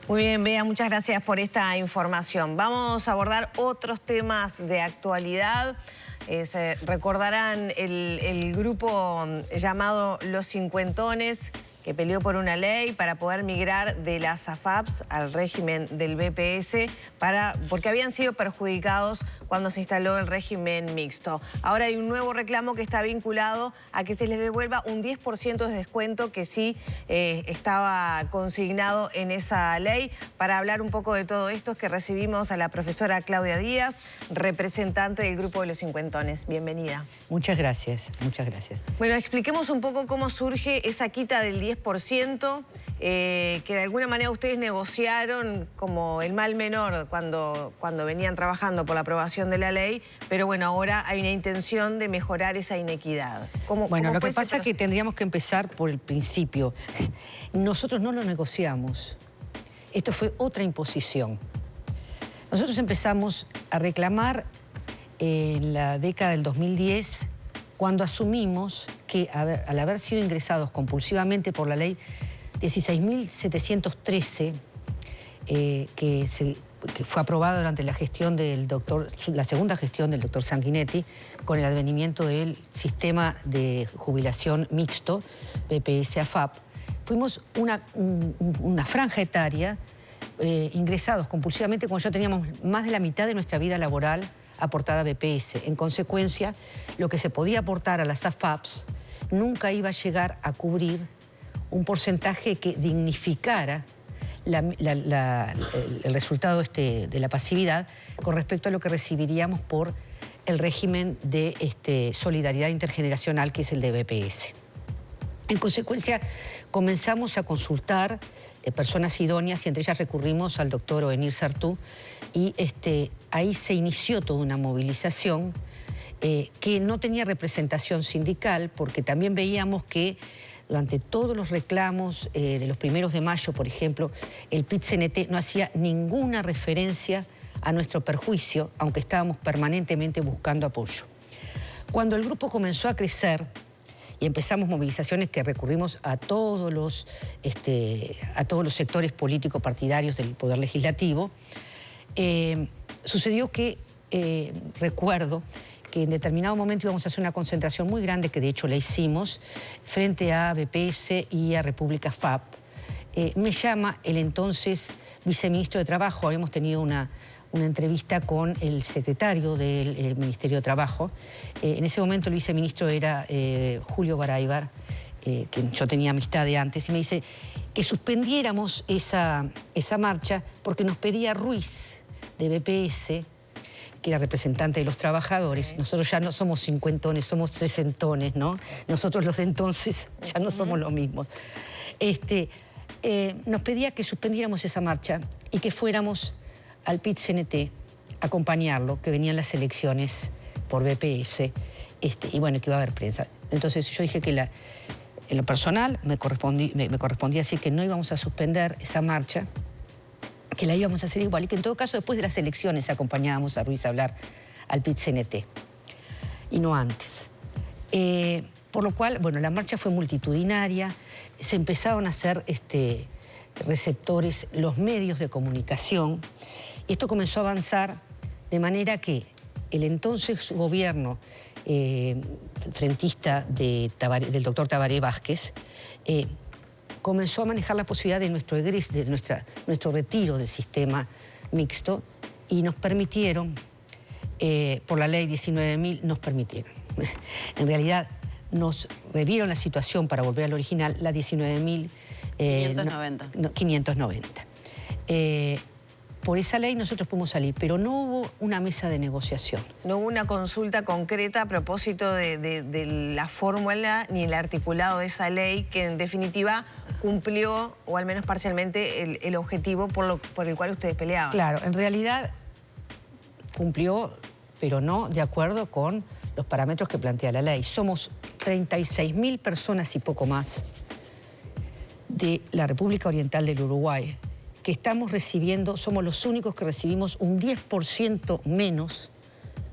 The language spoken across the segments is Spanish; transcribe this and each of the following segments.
Muy bien, Bea, muchas gracias por esta información. Vamos a abordar otros temas de actualidad. Se recordarán el grupo llamado Los Cincuentones, que peleó por una ley para poder migrar de las AFAPs al régimen del BPS, porque habían sido perjudicados cuando se instaló el régimen mixto. Ahora hay un nuevo reclamo que está vinculado a que se les devuelva un 10% de descuento que sí estaba consignado en esa ley. Para hablar un poco de todo esto es que recibimos a la profesora Claudia Díaz, representante del grupo de Los Cincuentones. Bienvenida. Muchas gracias, muchas gracias. Bueno, expliquemos un poco cómo surge esa quita del 10%, que de alguna manera ustedes negociaron como el mal menor cuando venían trabajando por la aprobación de la ley, pero bueno, ahora hay una intención de mejorar esa inequidad. Bueno, lo que pasa es que tendríamos que empezar por el principio. Nosotros no lo negociamos. Esto fue otra imposición. Nosotros empezamos a reclamar en la década del 2010, cuando asumimos que al haber sido ingresados compulsivamente por la ley 16.713, que fue aprobada durante la gestión la segunda gestión del doctor Sanguinetti, con el advenimiento del sistema de jubilación mixto, BPS-AFAP, fuimos una franja etaria ingresados compulsivamente cuando ya teníamos más de la mitad de nuestra vida laboral aportada a BPS. En consecuencia, lo que se podía aportar a las AFAPs nunca iba a llegar a cubrir un porcentaje que dignificara el resultado de la pasividad con respecto a lo que recibiríamos por el régimen de solidaridad intergeneracional, que es el de BPS. En consecuencia, comenzamos a consultar personas idóneas y entre ellas recurrimos al doctor Oenir Sartú y ahí se inició toda una movilización que no tenía representación sindical, porque también veíamos que durante todos los reclamos de los 1 de mayo, por ejemplo, el PIT-CNT no hacía ninguna referencia a nuestro perjuicio, aunque estábamos permanentemente buscando apoyo. Cuando el grupo comenzó a crecer y empezamos movilizaciones que recurrimos a todos los sectores políticos partidarios del Poder Legislativo, sucedió que, recuerdo, que en determinado momento íbamos a hacer una concentración muy grande, que de hecho la hicimos, frente a BPS y a República FAP. Me llama el entonces viceministro de Trabajo, habíamos tenido una entrevista con el secretario del Ministerio de Trabajo. En ese momento el viceministro era Julio Baraybar, que yo tenía amistad de antes, y me dice que suspendiéramos esa marcha porque nos pedía Ruiz de BPS, que era representante de los trabajadores. Nosotros ya no somos cincuentones, somos sesentones, ¿no? Nosotros los de entonces ya no somos los mismos. Nos pedía que suspendiéramos esa marcha y que fuéramos al PIT-CNT a acompañarlo, que venían las elecciones por BPS, y bueno, que iba a haber prensa. Entonces yo dije que en lo personal me correspondía decir que no íbamos a suspender esa marcha, que la íbamos a hacer igual y que en todo caso después de las elecciones acompañábamos a Ruiz a hablar al PIT-CNT y no antes. Por lo cual, bueno, la marcha fue multitudinaria, se empezaron a hacer receptores los medios de comunicación y esto comenzó a avanzar de manera que el entonces gobierno frentista del doctor Tabaré Vázquez comenzó a manejar la posibilidad de nuestro retiro del sistema mixto y nos permitieron, por la ley 19.000, nos permitieron. En realidad nos revieron la situación para volver al original, la 19.000... 590. Por esa ley nosotros pudimos salir, pero no hubo una mesa de negociación. No hubo una consulta concreta a propósito de la fórmula ni el articulado de esa ley que en definitiva cumplió, o al menos parcialmente, el objetivo por el cual ustedes peleaban. Claro, en realidad cumplió, pero no de acuerdo con los parámetros que plantea la ley. Somos 36.000 personas y poco más de la República Oriental del Uruguay que estamos recibiendo, somos los únicos que recibimos un 10% menos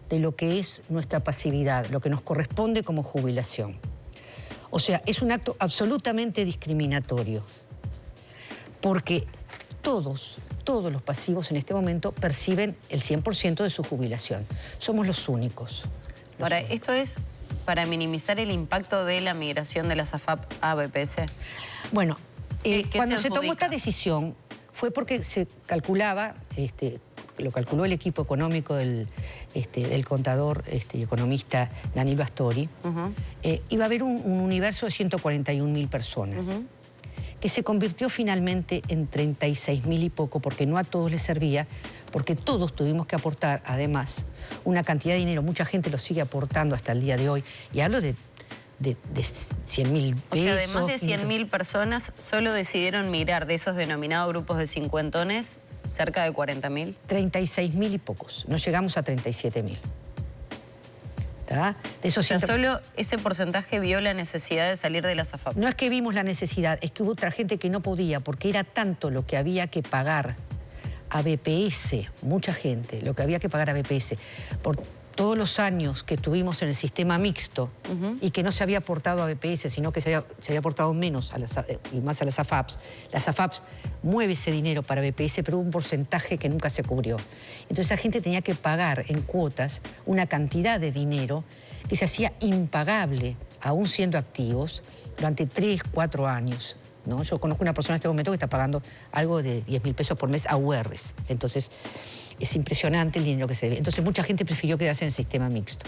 de lo que es nuestra pasividad, lo que nos corresponde como jubilación. O sea, es un acto absolutamente discriminatorio, porque todos los pasivos en este momento perciben el 100% de su jubilación. Somos los únicos. Ahora, ¿esto es para minimizar el impacto de la migración de las AFAP a BPS? Bueno, cuando se tomó adjudica? esta decisión fue porque se calculaba, lo calculó el equipo económico del contador y economista Danilo Astori, iba a haber un universo de 141.000 personas. Que se convirtió finalmente en 36.000 y poco, porque no a todos les servía, porque todos tuvimos que aportar, además, una cantidad de dinero. Mucha gente lo sigue aportando hasta el día de hoy, y hablo de 100.000 pesos. O sea, de más de 100.000 personas, solo decidieron migrar de esos denominados grupos de cincuentones, cerca de 40.000. 36.000 y pocos, no llegamos a 37.000. De esos, o sea, solo ese porcentaje vio la necesidad de salir de las AFAP. No es que vimos la necesidad, es que hubo otra gente que no podía, porque era tanto lo que había que pagar a BPS, mucha gente, lo que había que pagar a BPS, por todos los años que estuvimos en el sistema mixto y que no se había aportado a BPS, sino que se había aportado menos y más a las AFAPs. Las AFAPs mueve ese dinero para BPS, pero hubo un porcentaje que nunca se cubrió. Entonces la gente tenía que pagar en cuotas una cantidad de dinero que se hacía impagable, aún siendo activos, durante 3, 4 años. ¿No? Yo conozco una persona en este momento que está pagando algo de 10.000 pesos por mes a URs. Entonces, es impresionante el dinero que se debe. Entonces, mucha gente prefirió quedarse en el sistema mixto,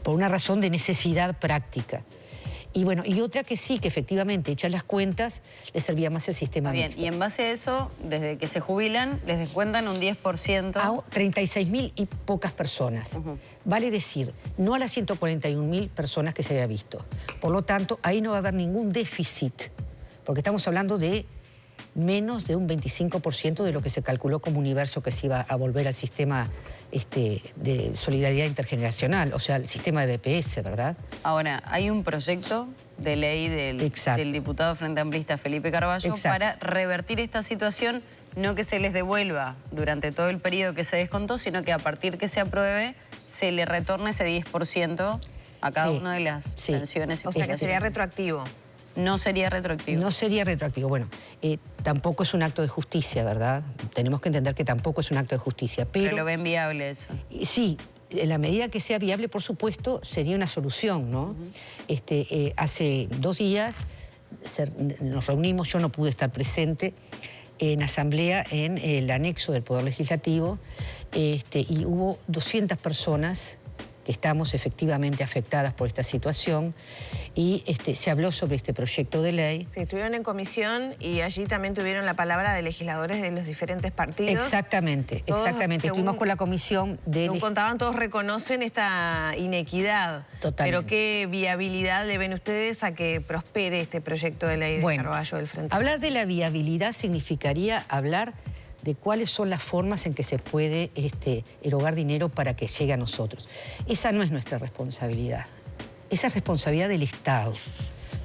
por una razón de necesidad práctica. Y bueno, y otra que sí, que efectivamente, echar las cuentas, les servía más el sistema mixto. Y en base a eso, desde que se jubilan, les descuentan un 10%. A 36.000 y pocas personas. Vale decir, no a las 141.000 personas que se había visto. Por lo tanto, ahí no va a haber ningún déficit, porque estamos hablando de menos de un 25% de lo que se calculó como universo que se iba a volver al sistema de solidaridad intergeneracional, o sea, el sistema de BPS, ¿verdad? Ahora, hay un proyecto de ley del diputado Frente Amplista Felipe Carballo para revertir esta situación, no que se les devuelva durante todo el periodo que se descontó, sino que a partir que se apruebe se le retorne ese 10% a cada una de las pensiones. O sea, que sería retroactivo. No sería retroactivo. No sería retroactivo. Bueno, tampoco es un acto de justicia, ¿verdad? Tenemos que entender que tampoco es un acto de justicia, pero lo ven viable eso. Sí, en la medida que sea viable, por supuesto, sería una solución, ¿no? Hace 2 días nos reunimos, yo no pude estar presente, en asamblea en el anexo del Poder Legislativo, y hubo 200 personas que estamos efectivamente afectadas por esta situación, y se habló sobre este proyecto de ley. Sí, estuvieron en comisión y allí también tuvieron la palabra de legisladores de los diferentes partidos. Exactamente, exactamente. Estuvimos con la comisión de... Según contaban, todos reconocen esta inequidad. Totalmente. Pero ¿qué viabilidad le ven ustedes a que prospere este proyecto de ley de Carballo del Frente? Hablar de la viabilidad significaría hablar de cuáles son las formas en que se puede erogar dinero para que llegue a nosotros. Esa no es nuestra responsabilidad. Esa es responsabilidad del Estado,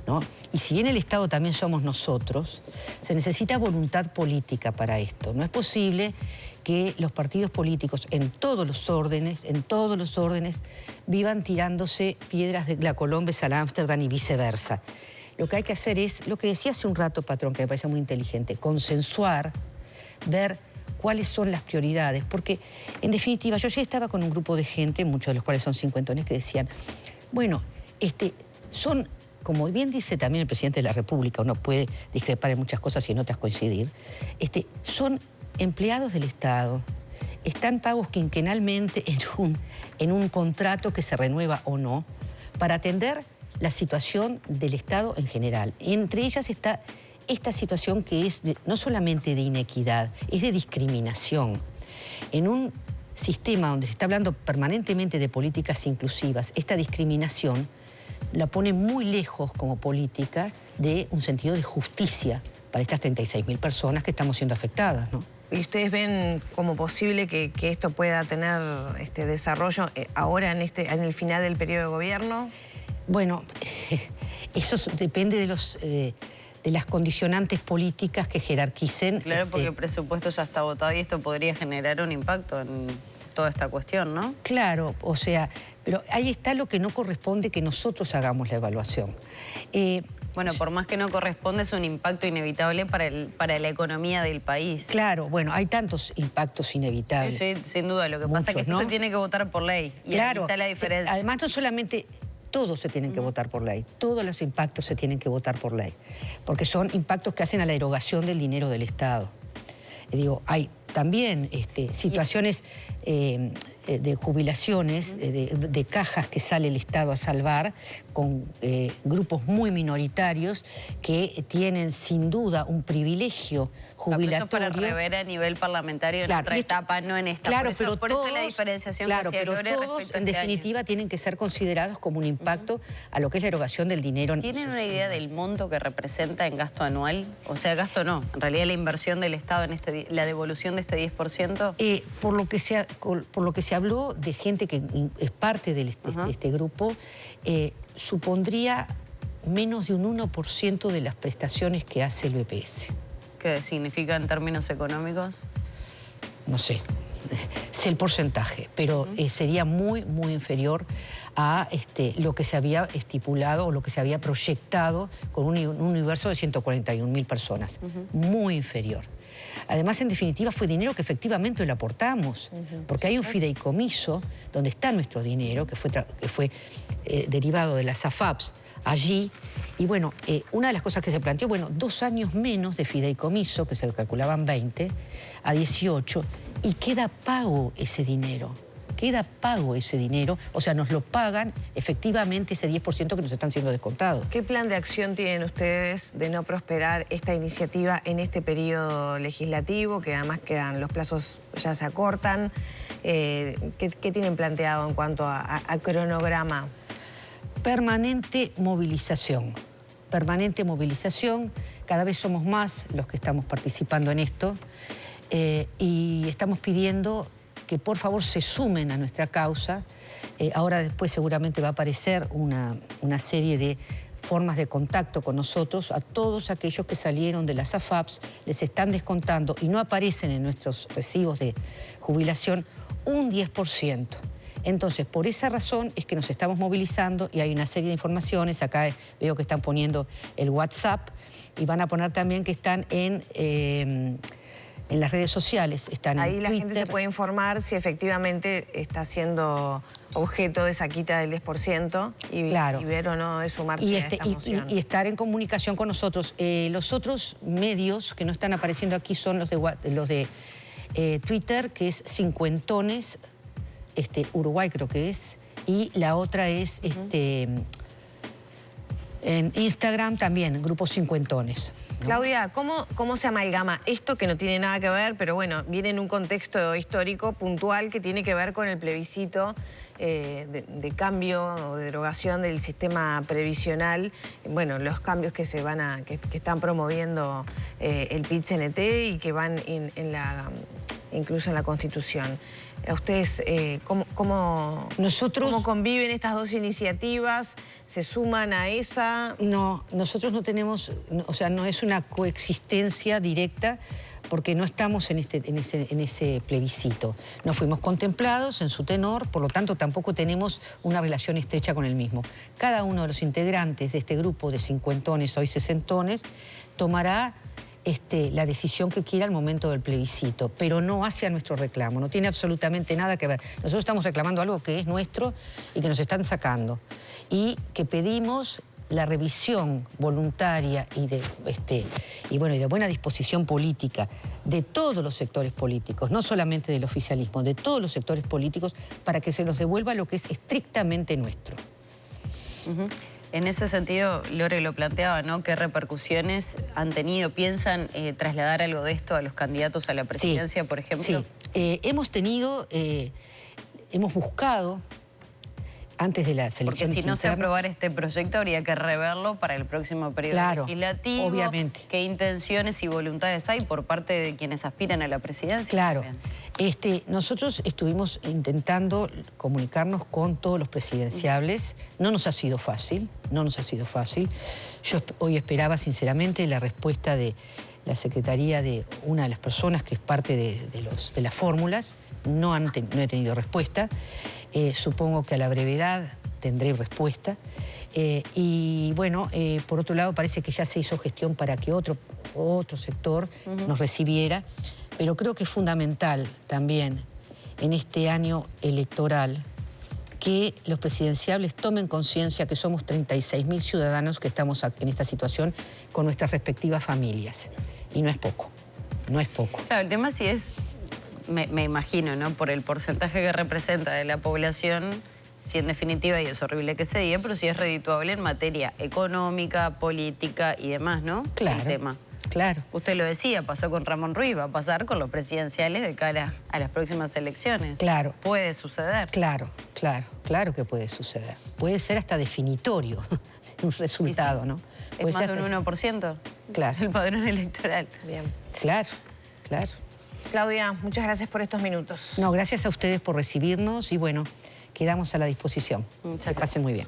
¿no? Y si bien el Estado también somos nosotros, se necesita voluntad política para esto. No es posible que los partidos políticos en todos los órdenes, vivan tirándose piedras de la Colombes al Ámsterdam y viceversa. Lo que hay que hacer es, lo que decía hace un rato, patrón, que me parece muy inteligente, consensuar, ver cuáles son las prioridades, porque en definitiva yo ya estaba con un grupo de gente, muchos de los cuales son cincuentones, que decían, bueno, son, como bien dice también el presidente de la República, uno puede discrepar en muchas cosas y en otras coincidir, son empleados del Estado, están pagos quinquenalmente en un contrato que se renueva o no, para atender la situación del Estado en general. Entre ellas está esta situación que es no solamente de inequidad, es de discriminación. En un sistema donde se está hablando permanentemente de políticas inclusivas, esta discriminación la pone muy lejos como política de un sentido de justicia para estas 36.000 personas que estamos siendo afectadas, ¿no? ¿Y ustedes ven como posible que esto pueda tener desarrollo ahora en el final del periodo de gobierno? Bueno, eso depende de las condicionantes políticas que jerarquicen. Claro, porque el presupuesto ya está votado y esto podría generar un impacto en toda esta cuestión, ¿no? Claro, o sea, pero ahí está lo que no corresponde que nosotros hagamos la evaluación. Bueno, por más que no corresponde, es un impacto inevitable para la economía del país. Claro, bueno, hay tantos impactos inevitables. Sí, sin duda. Lo que pasa es que esto se tiene que votar por ley. Y claro, ahí está la diferencia. Además, no solamente todos se tienen que votar por ley, todos los impactos se tienen que votar por ley, porque son impactos que hacen a la erogación del dinero del Estado. Digo, hay también situaciones de jubilaciones, de cajas que sale el Estado a salvar, con grupos muy minoritarios que tienen sin duda un privilegio jubilatorio. Eso para rever a nivel parlamentario en otra etapa, no en esta. Claro, por eso la diferenciación claro, que hacía pero Gloria todos, respecto a en definitiva, tienen que ser considerados como un impacto a lo que es la erogación del dinero. ¿Tienen una idea del monto que representa en gasto anual? O sea, gasto no, en realidad la inversión del Estado en la devolución de este 10%. Por lo que se habló de gente que es parte de este grupo, supondría menos de un 1% de las prestaciones que hace el BPS. ¿Qué significa en términos económicos? No sé, sé el porcentaje, pero sería muy, muy inferior a lo que se había estipulado o lo que se había proyectado con un universo de 141.000 personas. Muy inferior. Además, en definitiva, fue dinero que efectivamente le aportamos, porque hay un fideicomiso donde está nuestro dinero, que fue derivado de las AFAPs allí. Y bueno, una de las cosas que se planteó, bueno, 2 años menos de fideicomiso, que se calculaban 20, a 18, y queda pago ese dinero. Queda pago ese dinero, o sea, nos lo pagan efectivamente ese 10% que nos están siendo descontados. ¿Qué plan de acción tienen ustedes de no prosperar esta iniciativa en este periodo legislativo, que además los plazos ya se acortan? ¿Qué tienen planteado en cuanto a cronograma? Permanente movilización. Permanente movilización. Cada vez somos más los que estamos participando en esto y estamos pidiendo que por favor se sumen a nuestra causa. Ahora después seguramente va a aparecer una serie de formas de contacto con nosotros. A todos aquellos que salieron de las AFAPs les están descontando y no aparecen en nuestros recibos de jubilación un 10%. Entonces, por esa razón es que nos estamos movilizando y hay una serie de informaciones. Acá veo que están poniendo el WhatsApp y van a poner también que están en las redes sociales, están ahí en la Twitter. Gente se puede informar si efectivamente está siendo objeto de esa quita del 10% y ver o no de sumarse a esta moción. Y estar en comunicación con nosotros. Los otros medios que no están apareciendo aquí son los de Twitter, que es Cincuentones, Uruguay creo que es, y la otra es en Instagram también, Grupo Cincuentones. ¿No? Claudia, ¿cómo se amalgama esto que no tiene nada que ver, pero bueno, viene en un contexto histórico puntual que tiene que ver con el plebiscito de cambio o de derogación del sistema previsional? Bueno, los cambios que que están promoviendo el PIT-CNT y que van incluso en la Constitución. ¿A ustedes cómo conviven estas dos iniciativas? ¿Se suman a esa? No, nosotros no tenemos, o sea, no es una coexistencia directa porque no estamos en ese plebiscito. No fuimos contemplados en su tenor, por lo tanto tampoco tenemos una relación estrecha con el mismo. Cada uno de los integrantes de este grupo de cincuentones, hoy sesentones, tomará la decisión que quiera al momento del plebiscito, pero no hacia nuestro reclamo, no tiene absolutamente nada que ver. Nosotros estamos reclamando algo que es nuestro y que nos están sacando, y que pedimos la revisión voluntaria y de buena disposición política de todos los sectores políticos, no solamente del oficialismo, de todos los sectores políticos, para que se nos devuelva lo que es estrictamente nuestro. En ese sentido, Lore lo planteaba, ¿no? ¿Qué repercusiones han tenido? ¿Piensan trasladar algo de esto a los candidatos a la presidencia, por ejemplo? Sí, hemos buscado antes de las elecciones internas. Porque si no se aprobara este proyecto, habría que reverlo para el próximo periodo legislativo. Obviamente. ¿Qué intenciones y voluntades hay por parte de quienes aspiran a la presidencia? Claro. Nosotros estuvimos intentando comunicarnos con todos los presidenciables. No nos ha sido fácil, no nos ha sido fácil. Yo hoy esperaba sinceramente la respuesta de la secretaría de una de las personas que es parte de las fórmulas. No he tenido respuesta. Supongo que a la brevedad tendré respuesta. Y bueno, por otro lado parece que ya se hizo gestión para que otro sector nos recibiera, pero creo que es fundamental también en este año electoral que los presidenciables tomen conciencia que somos 36.000 ciudadanos que estamos en esta situación con nuestras respectivas familias. Y no es poco, no es poco. Claro, el tema sí es, me imagino, ¿no? Por el porcentaje que representa de la población, si en definitiva, y es horrible que se diga, pero sí es redituable en materia económica, política y demás, ¿no? Claro. El tema. Claro. Usted lo decía, pasó con Ramón Ruiz, va a pasar con los presidenciales de cara a las próximas elecciones. Claro. Puede suceder. Claro, claro, claro que puede suceder. Puede ser hasta definitorio un resultado, ¿no? Es más de un 1%. Claro. El padrón electoral. Bien. Claro, claro. Claudia, muchas gracias por estos minutos. No, gracias a ustedes por recibirnos y bueno, quedamos a la disposición. Muchas que pasen muy bien.